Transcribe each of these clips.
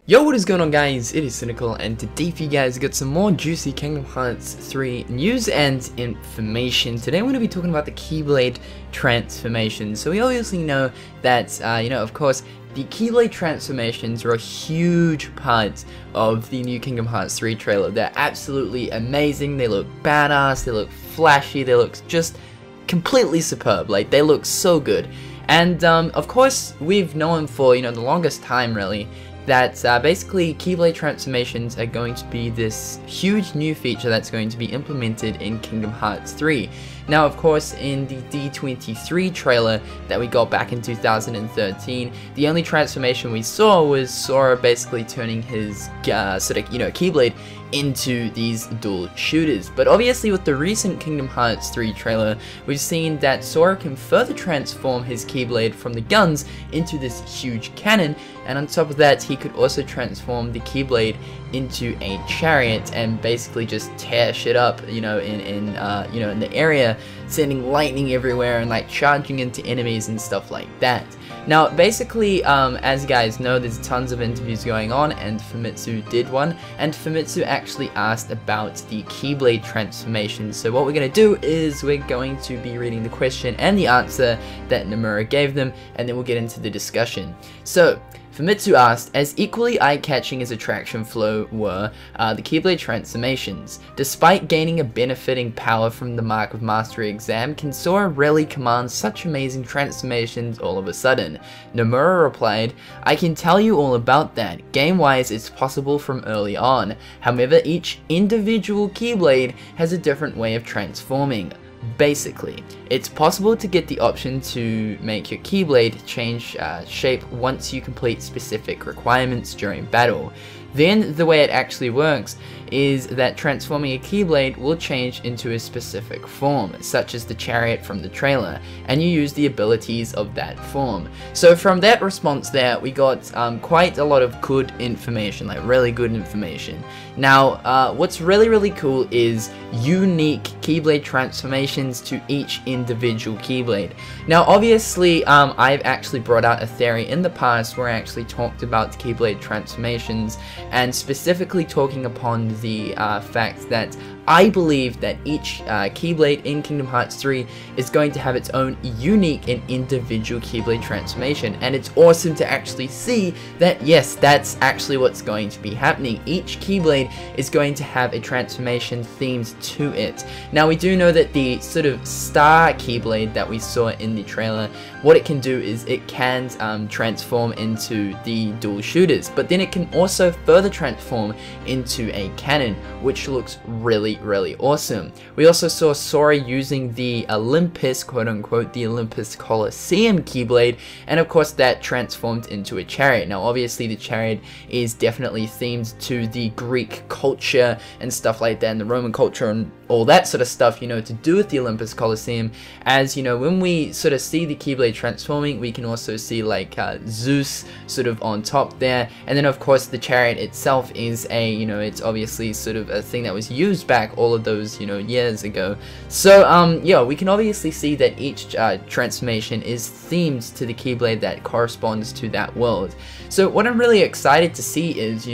Yo, what is going on, guys? It is Cynnnical, and today for you guys I got some more juicy Kingdom Hearts 3 news and information. Today I'm going to be talking about the Keyblade transformations. So we obviously know that, of course, the Keyblade transformations are a huge part of the new Kingdom Hearts 3 trailer. They're absolutely amazing, they look badass, they look flashy, they look just completely superb. Like, they look so good. And, of course, we've known for, the longest time, really, that basically Keyblade transformations are going to be this huge new feature that's going to be implemented in Kingdom Hearts 3. Now, of course, in the D23 trailer that we got back in 2013, the only transformation we saw was Sora basically turning his Keyblade into these dual shooters. But obviously with the recent Kingdom Hearts 3 trailer, we've seen that Sora can further transform his Keyblade from the guns into this huge cannon, and on top of that he could also transform the Keyblade into a chariot and basically just tear shit up, in the area, sending lightning everywhere and like charging into enemies and stuff like that. Now, basically, as you guys know, there's tons of interviews going on, and Famitsu did one, and Famitsu actually asked about the Keyblade transformation. So what we're going to do is we're going to be reading the question and the answer that Nomura gave them, and then we'll get into the discussion. So, Famitsu asked, as equally eye-catching as Attraction Flow were the Keyblade transformations, despite gaining a benefiting power from the Mark of Mastery exam, can Sora really command such amazing transformations all of a sudden? Nomura replied, I can tell you all about that. Game-wise, it's possible from early on. However, each individual Keyblade has a different way of transforming. Basically, it's possible to get the option to make your Keyblade change shape once you complete specific requirements during battle. Then the way it actually works is that transforming a Keyblade will change into a specific form, such as the chariot from the trailer, and you use the abilities of that form. So from that response there, we got quite a lot of good information, like really good information. Now, what's really cool is unique Keyblade transformations to each individual Keyblade. Now, obviously, I've actually brought out a theory in the past where I actually talked about the Keyblade transformations, and specifically talking upon the fact that I believe that each Keyblade in Kingdom Hearts 3 is going to have its own unique and individual Keyblade transformation, and it's awesome to actually see that, yes, that's actually what's going to be happening. Each Keyblade is going to have a transformation themed to it. Now, we do know that the sort of star Keyblade that we saw in the trailer, what it can do is it can transform into the dual shooters, but then it can also further transform into a cannon, which looks really awesome. We also saw Sora using the Olympus, quote-unquote, the Olympus Coliseum Keyblade, and of course that transformed into a chariot. Now, obviously the chariot is definitely themed to the Greek culture and stuff like that, and the Roman culture and all that sort of stuff, to do with the Olympus Coliseum. As when we sort of see the Keyblade transforming, we can also see like Zeus sort of on top there, and then of course the chariot itself is a, it's obviously sort of a thing that was used back all of those, years ago. So, yeah, we can obviously see that each transformation is themed to the Keyblade that corresponds to that world. So what I'm really excited to see is,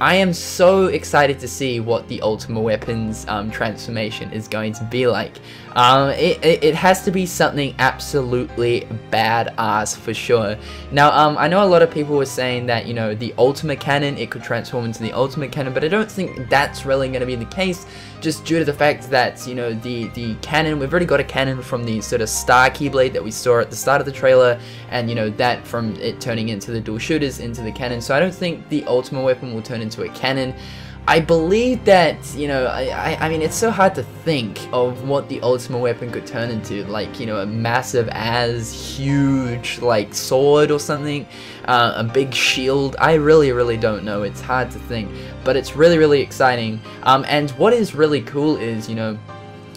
I am so excited to see what the Ultimate Weapons transformation is going to be like. It has to be something absolutely badass for sure. Now, I know a lot of people were saying that, the Ultimate Cannon, it could transform into the Ultimate Cannon, but I don't think that's really going to be the case, just due to the fact that, the cannon, we've already got a cannon from the sort of Star Keyblade that we saw at the start of the trailer, and, that from it turning into the dual shooters into the cannon, so I don't think the Ultimate Weapon will turn into a cannon. I believe that, I mean, it's so hard to think of what the Ultimate Weapon could turn into, like, a massive huge, like, sword or something, a big shield. I really don't know. It's hard to think, but it's really exciting. And what is really cool is,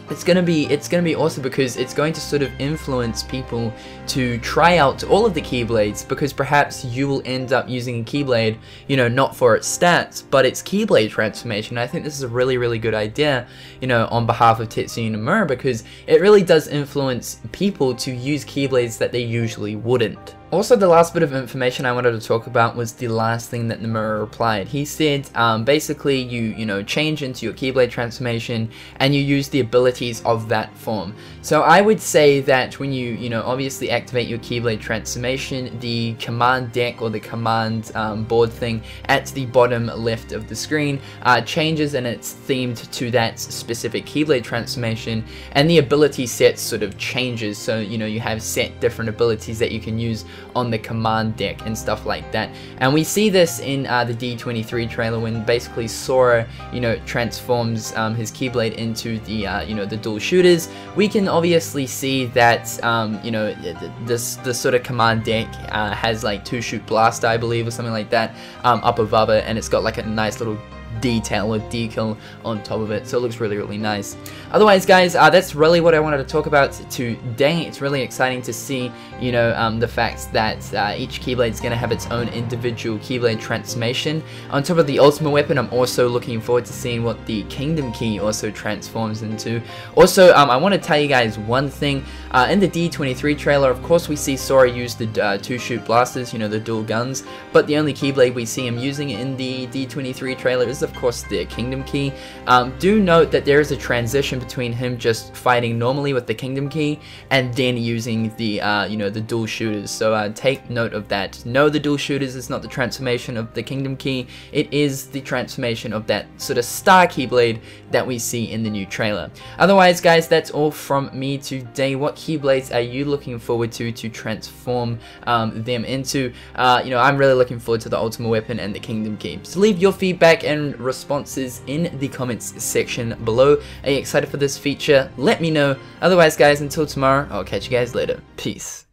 it's gonna be awesome because it's going to sort of influence people to try out all of the Keyblades, because perhaps you will end up using a Keyblade, not for its stats, but its Keyblade transformation. I think this is a really good idea, on behalf of Tetsuya Nomura, because it really does influence people to use Keyblades that they usually wouldn't. Also, the last bit of information I wanted to talk about was the last thing that Nomura replied. He said, basically, you change into your Keyblade transformation and you use the abilities of that form. So I would say that when you obviously activate your Keyblade transformation, the command deck or the command board thing at the bottom left of the screen changes, and it's themed to that specific Keyblade transformation, and the ability set sort of changes. So you have set different abilities that you can use on the command deck and stuff like that. And we see this in the D23 trailer when basically Sora transforms his Keyblade into the the dual shooters. We can obviously see that this sort of command deck has like 2-shoot blaster, I believe, or something like that up above it, and it's got like a nice little detail or decal on top of it, so it looks really nice. Otherwise, guys, that's really what I wanted to talk about today. It's really exciting to see the fact that each Keyblade is going to have its own individual Keyblade transformation. On top of the ultimate weapon, I'm also looking forward to seeing what the Kingdom Key also transforms into. Also, I want to tell you guys one thing. In the D23 trailer, of course, we see Sora use the 2-shoot blasters, the dual guns, but the only Keyblade we see him using in the D23 trailer is, of course, the Kingdom Key. Do note that there is a transition between him just fighting normally with the Kingdom Key and then using the the dual shooters. So take note of that. No, the dual shooters is not the transformation of the Kingdom Key. It is the transformation of that sort of star Keyblade that we see in the new trailer. Otherwise, guys, that's all from me today. What Keyblades are you looking forward to transform them into? I'm really looking forward to the ultimate weapon and the Kingdom Key. So leave your feedback and responses in the comments section below. Are you excited for this feature? Let me know. Otherwise, guys, until tomorrow, I'll catch you guys later. Peace.